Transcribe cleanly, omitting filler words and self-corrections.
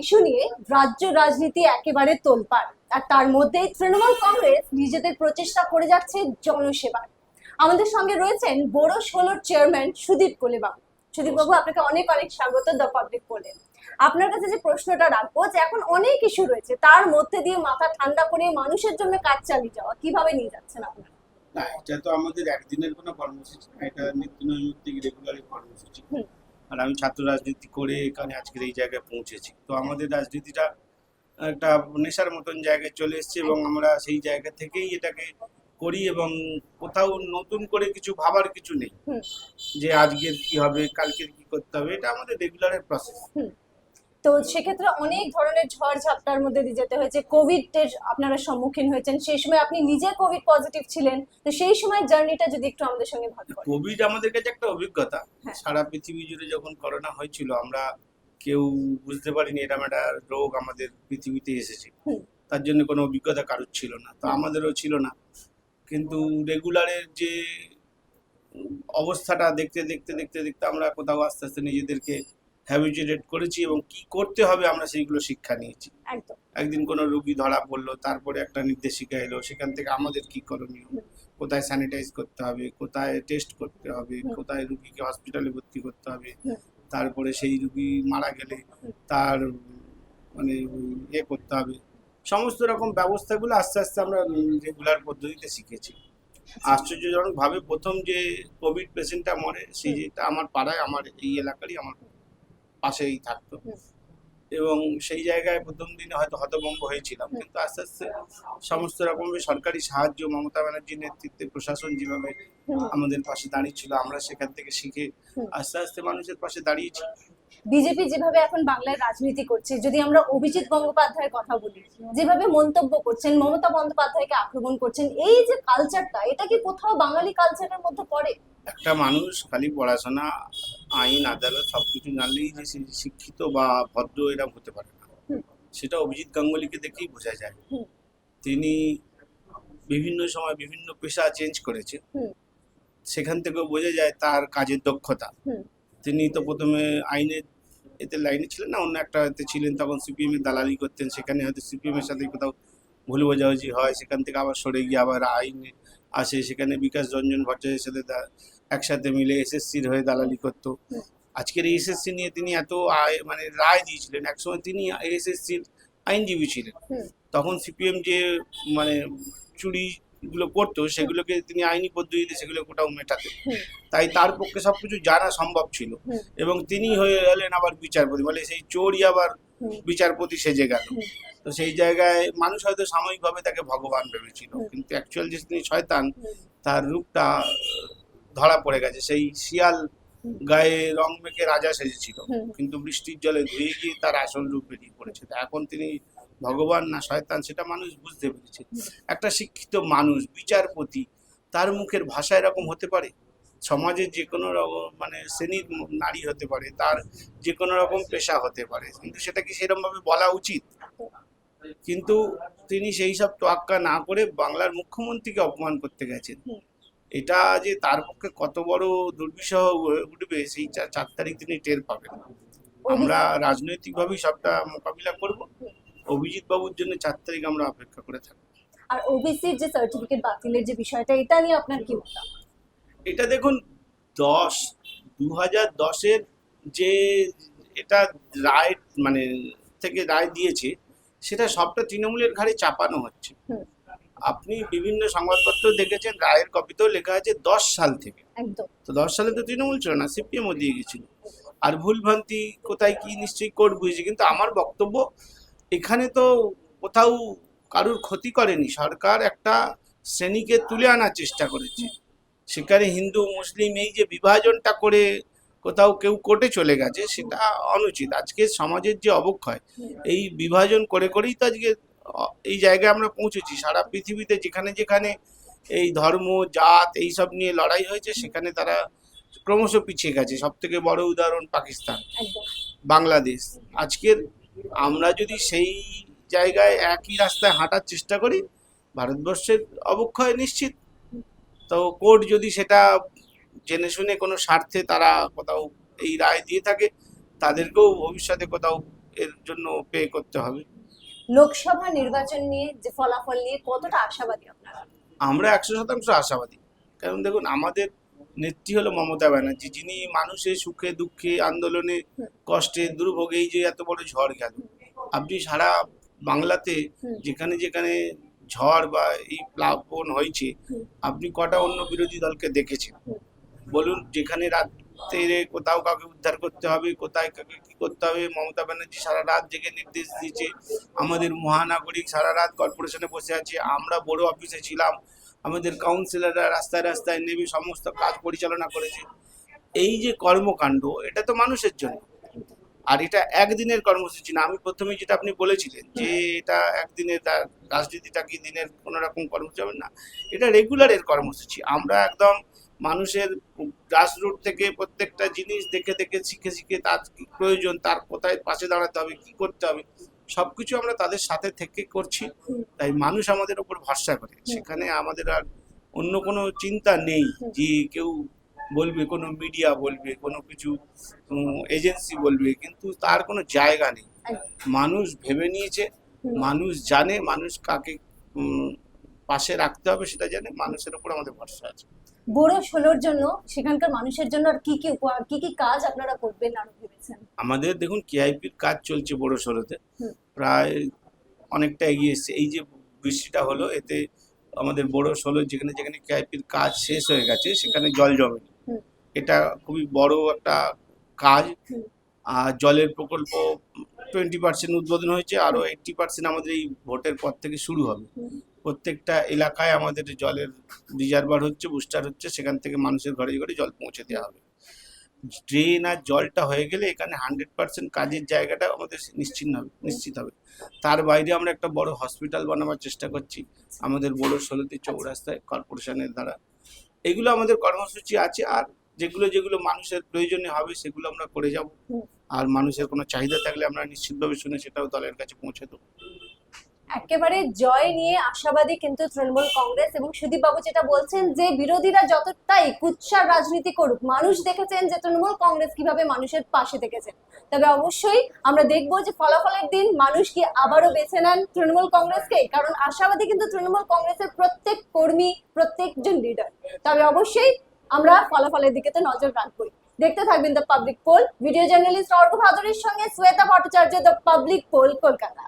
Issue নিয়ে রাজ্য রাজনীতি একেবারে তোলপাড়, আর তার মধ্যেই তৃণমূল কংগ্রেস নিজেদের প্রচেষ্টা করে যাচ্ছে জনসেবার। আমাদের সঙ্গে রয়েছেন বড় ষোলোর চেয়ারম্যান সুদীপ কোলেবাবু। সুদীপ বাবু, আপনাকে অনেক অনেক স্বাগত দ্য পাবলিক পোলে। আপনার কাছে যে প্রশ্নটা রাখবো, যে এখন অনেক ইস্যু রয়েছে, তার মধ্যে দিয়ে মাথা ঠান্ডা করে মানুষের জন্য কাজ চালিয়ে যাওয়া কিভাবে নিয়ে যাচ্ছেন আপনারা? না, এটা তো আমাদের একদিনের কোনো কর্মসূচি না, এটা নিত্য নৈমিত্তিক রেগুলার কর্মসূচি। আর আমি ছাত্র রাজনীতি করে এখানে আজকের এই জায়গায় পৌঁছেছি। তো আমাদের রাজনীতিটা একটা নেশার মতন জায়গায় চলে এসেছে এবং আমরা সেই জায়গা থেকেই এটাকে করি এবং কোথাও নতুন করে কিছু ভাবার কিছু নেই যে আজকের কি হবে, কালকের কি করতে হবে। এটা আমাদের রেগুলারের প্রসেস। তো সেক্ষেত্রে অনেক ধরনের ঝড় ঝাপটার মধ্যে দিয়ে যেতে হয়েছে, কোভিড এর আপনারা সম্মুখীন হয়েছেন, সেই সময় আপনি নিজে কোভিড পজিটিভ ছিলেন, তো সেই সময় জার্নিটা যদি একটু আমাদের সঙ্গে ভাগ করেন। কোভিড আমাদের কাছে একটা অভিজ্ঞতা। হ্যাঁ। সারা পৃথিবী জুড়ে যখন করোনা হয়েছিল আমরা কেউ বুঝতে পারিনি এরকম একটা রোগ আমাদের পৃথিবীতে এসেছে। তার জন্য কোনো অভিজ্ঞতা কারোর ছিল না, তো আমাদেরও ছিল না। কিন্তু রেগুলারের যে অবস্থাটা দেখতে দেখতে দেখতে দেখতে আমরা কোথাও আস্তে আস্তে নিজেদেরকে হ্যাবিচুয়েটেড করেছি এবং কি করতে হবে আমরা সেইগুলো শিক্ষা নিয়েছি। একদম। একদিন কোনো রোগী ধরা পড়লো, তারপরে একটা নির্দেশিকা এলো, সেখান থেকে আমাদের কি করণীয়, কোথায় স্যানিটাইজ করতে হবে, কোথায় টেস্ট করতে হবে, কোথায় রুগীকে হসপিটালে ভর্তি করতে হবে, তারপরে সেই রুগী মারা গেলে তার মানে করতে হবে। সমস্ত রকম ব্যবস্থাগুলো আস্তে আস্তে আমরা রেগুলার পদ্ধতিতে শিখেছি। আশ্চর্যজনক ভাবে প্রথম যে কোভিড পেশেন্টটা মরে, সেই যেটা আমার পাড়ায়, আমার এই এলাকারই আমার পাশেই থাকতো, এবং সেই জায়গায় প্রথম দিনে হয়তো হতভম্ব হয়েছিলাম, কিন্তু আস্তে আস্তে সমস্ত রকমের সরকারি সাহায্য, মমতা ব্যানার্জির নেতৃত্বে প্রশাসন যেভাবে আমাদের পাশে দাঁড়িয়েছিল, আমরা সেখান থেকে শিখে আস্তে আস্তে মানুষের পাশে দাঁড়িয়েছি। বিজেপি যেভাবে এখন বাংলায় রাজনীতি করছে, যদি আমরা অভিজিৎ গঙ্গোপাধ্যায়ের কথা বলি, যেভাবে মন্তব্য করছেন, মমতা বন্দ্যোপাধ্যায়কে আক্রমণ করছেন, এই যে কালচারটা, এটা কি কোথাও বাঙালি কালচারের মধ্যে পড়ে? একটা মানুষ খালি পড়াশোনা, আইন, আদালত সবকিছু জানলেই যে সে শিক্ষিত বা ভদ্র এরকম হতে পারে না। সেটা অভিজিৎ গাঙ্গুলিকে দেখেই বোঝা যায়। তিনি বিভিন্ন সময় বিভিন্ন পেশা চেঞ্জ করেছে, সেখান থেকেও বোঝা যায় তার কাজের দক্ষতা। তিনি তো প্রথমে আইনের এতে লাইনে ছিলেন না, অন্য একটা এতে ছিলেন, তখন সিপিএম এর দালালি করতেন, সেখানে হয়তো সিপিএম এর সাথে কোথাও ভুল বোঝাবুঝি হয়, সেখান থেকে আবার সরে গিয়ে আবার আইনে আসে, সেখানে বিকাশ রঞ্জন ভট্টাচার্যের সাথে একসাথে মিলে এসএসসির হয়ে দালালি করতো। আজকের এই এসএসসি নিয়ে তিনি এত মানে রায় দিয়েছিলেন, একসময় তিনি এসএসসির আইনজীবী ছিলেন, তখন সিপিএম যে মানে চুরিগুলো করতো সেগুলোকে তিনি আইনি পদ্ধতিতে সেগুলো কোথাও মেটাতেন, তাই তার পক্ষে সবকিছু জানা সম্ভব ছিল। এবং তিনি হয়ে গেলেন আবার বিচারপতি, মানে সেই চোরই আবার বিচারপতি সেজে গেল। তো সেই জায়গায় মানুষ হয়তো সাময়িকভাবে তাকে ভগবান ভেবেছিল, কিন্তু অ্যাকচুয়াল যে তিনি শয়তান, তার রূপটা ধরা পড়ে গেছে। সেই শিয়াল গায়ে রং মেখে রাজা সেজেছিল, কিন্তু বৃষ্টির জলে ধুয়ে গিয়ে তার আসল রূপ বেরিয়ে পড়েছে। এখন তিনি ভগবান না শয়তান সেটা মানুষ বুঝতে পেরেছে। একটা শিক্ষিত মানুষ, বিচারপতি, তার মুখের ভাষা এরকম হতে পারে? সমাজের যে কোনো রকম মানে শ্রেণীর নারী হতে পারে, তার যে কোনো রকম পেশা হতে পারে, কিন্তু সেটা কি সেরকম ভাবে বলা উচিত? কিন্তু তিনি সেই সব তোয়াক্কা না করে বাংলার মুখ্যমন্ত্রীকে অপমান করতে গেছেন। এটা যে তার পক্ষে কত বড় দুর্বিষহ উঠবে, সেই 4 তারিখ তিনি টের পাবেন। আমরা রাজনৈতিকভাবেই সবটা মোকাবিলা করব। অভিজিৎ বাবুর জন্য 4 তারিখ আমরা অপেক্ষা করে থাকবো। আর ওবিসির যে সার্টিফিকেট বাতিলের যে বিষয়টা, এটা নিয়ে আপনার কি মতামত? এটা দেখুন, 2010-এর যে এটা রায় মানে থেকে রায় দিয়েছে, সেটা সবটা তৃণমূলের ঘাড়ে চাপানো হচ্ছে। আপনি বিভিন্ন সংবাদপত্র দেখেছেন, রায়ের কপিতেও লেখা আছে 10 সাল থেকে। একদম। তো 10 সালে তো তৃণমূল ছিল না, সিপিএমও দিয়ে গেছিল। আর ভুলভ্রান্তি কোথায় কি নিশ্চয়ই কোর্ট বুঝেছে, কিন্তু আমার বক্তব্য এখানে তো কোথাও কারুর ক্ষতি করেনি। সরকার একটা শ্রেণীকে তুলে আনার চেষ্টা করেছে, সেখানে হিন্দু মুসলিম এই যে বিভাজনটা করে কোথাও কেউ কোর্টে চলে গেছে, সেটা অনুচিত। আজকে সমাজের যে অবক্ষয়, এই বিভাজন করে করেই তো আজকে এই জায়গায় আমরা পৌঁছেছি। সারা পৃথিবীতে যেখানে যেখানে এই ধর্ম জাত এইসব নিয়ে লড়াই হয়েছে, সেখানে তারা ক্রমশ পিছিয়ে গেছে। সব থেকে বড় উদাহরণ পাকিস্তান, বাংলাদেশ। আজকের আমরা যদি সেই জায়গায় একই রাস্তায় হাঁটার চেষ্টা করি, ভারতবর্ষের অবক্ষয় নিশ্চিত। তো কোর্ট যদি সেটা জেনে শুনে কোনো স্বার্থে তারা কোথাও এই রায় দিয়ে থাকে, তাদেরকেও ভবিষ্যতে কোথাও এর জন্য পে করতে হবে। লোকসভা নির্বাচন নিয়ে যে ফলাফল নিয়ে কতটা আশাবাদী আপনারা? আমরা 100% আশাবাদী। কারণ দেখুন, আমাদের নেত্রী হলো মমতা ব্যানার্জি, যিনি মানুষের সুখে দুঃখে আন্দোলনে কষ্টে দুর্ভোগে এই যে এত বড় ঝড় গেল, আপনি সারা বাংলাতে যেখানে যেখানে ঝড় বা এই প্লাবন হয়েছে, আপনি কটা অন্য বিরোধী দলকে দেখেছেন বলুন? যেখানে রাত্রে কোথাও কাউকে উদ্ধার করতে হবে, কোথায় কাকে কি করতে হবে, মমতা ব্যানার্জি সারা রাত জেগে নির্দেশ দিয়েছে। আমাদের মহানাগরিক সারা রাত কর্পোরেশনে বসে আছে, আমরা বড় অফিসে ছিলাম, আমাদের কাউন্সিলররা রাস্তায় রাস্তায় নেমে সমস্ত কাজ পরিচালনা করেছে। এই যে কর্মকাণ্ড, এটা তো মানুষের জন্য, আর এটা একদিনের কর্মসূচি না। আমি প্রথমে যেটা আপনি বলেছিলেন যে এটা একদিনের, রাজনীতিটা কি দিনের কোনো রকম কর্মসূচি হবে না, এটা রেগুলারের কর্মসূচি। আমরা একদম মানুষের গ্রাসরুট থেকে প্রত্যেকটা জিনিস দেখে দেখে শিখে শিখে তার কি প্রয়োজন, তার কোথায় পাশে দাঁড়াতে হবে, কি করতে হবে, সবকিছু আমরা তাদের সাথে থেকে করছি। তাই মানুষ আমাদের উপর ভরসা করে, সেখানে আমাদের আর অন্য কোনো চিন্তা নেই যে কেউ বলবে, কোনো মিডিয়া বলবে, কোনো কিছু এজেন্সি বলবে, কিন্তু তার কোনো জায়গা নেই। মানুষ ভেবে নিয়েছে, মানুষ জানে মানুষ কাকে পাশে রাখতে হবে, সেটা জানে। মানুষের উপর আমাদের ভরসা আছে। বড় ষোলোর জন্য সেখানকার মানুষের জন্য আর কি কি উপহার, কি কি কাজ আপনারা করবেন আরো ভেবেছেন? আমাদের দেখুন, কেআইপির কাজ চলছে বড় সড়োতে, প্রায় অনেকটা এগিয়ে এসছে। এই যে বৃষ্টিটা হলো, এতে আমাদের বড় ষোলো যেখানে যেখানে কেআইপির কাজ শেষ হয়ে গেছে সেখানে জল জমেনি। এটা খুবই বড় একটা কাজ। আর জলের প্রকল্প 20% উদ্বোধন হয়েছে, আরো 80% আমাদের এই ভোটের পর থেকে শুরু হবে। প্রত্যেকটা এলাকায় আমাদের জলের রিজার্ভার হচ্ছে, বুস্টার হচ্ছে, সেখান থেকে মানুষের ঘরে ঘরে জল পৌঁছে দেওয়া হবে। ড্রেন আর জলটা হয়ে গেলে এখানে 100% কাজের জায়গাটা আমাদের নিশ্চিত হবে। তার বাইরে আমরা একটা বড় হসপিটাল বানাবার চেষ্টা করছি আমাদের বড় ষোলোটি চৌরাস্তায় কর্পোরেশনের দ্বারা। এগুলো আমাদের কর্মসূচি আছে, আর যেগুলো যেগুলো মানুষের প্রয়োজনে হবে সেগুলো আমরা করে যাব। আর মানুষের কোনো চাহিদা থাকলে আমরা নিশ্চিতভাবে শুনে সেটাও দলের কাছে পৌঁছে দেবো। একেবারে জয় নিয়ে আশাবাদী কিন্তু তৃণমূল কংগ্রেস, এবং সুদীপ বাবু যেটা বলছেন যে বিরোধীরা যতটাই কুৎসার রাজনীতি করুক, মানুষ দেখেছেন যে তৃণমূল কংগ্রেস কিভাবে মানুষের পাশে থেকেছেন। তবে অবশ্যই আমরা দেখবো যে ফলাফলের দিন মানুষ কি আবারও বেছে নেন তৃণমূল কংগ্রেসকে, কারণ আশাবাদী কিন্তু তৃণমূল কংগ্রেসের প্রত্যেক কর্মী, প্রত্যেকজন লিডার। তবে অবশ্যই আমরা ফলাফলের দিকে তো নজর রাখবই। দেখতে থাকবেন the public poll. Video journalist Argha ভাদুরীর সঙ্গে Shweta Bhattacharya, the public poll, Kolkata.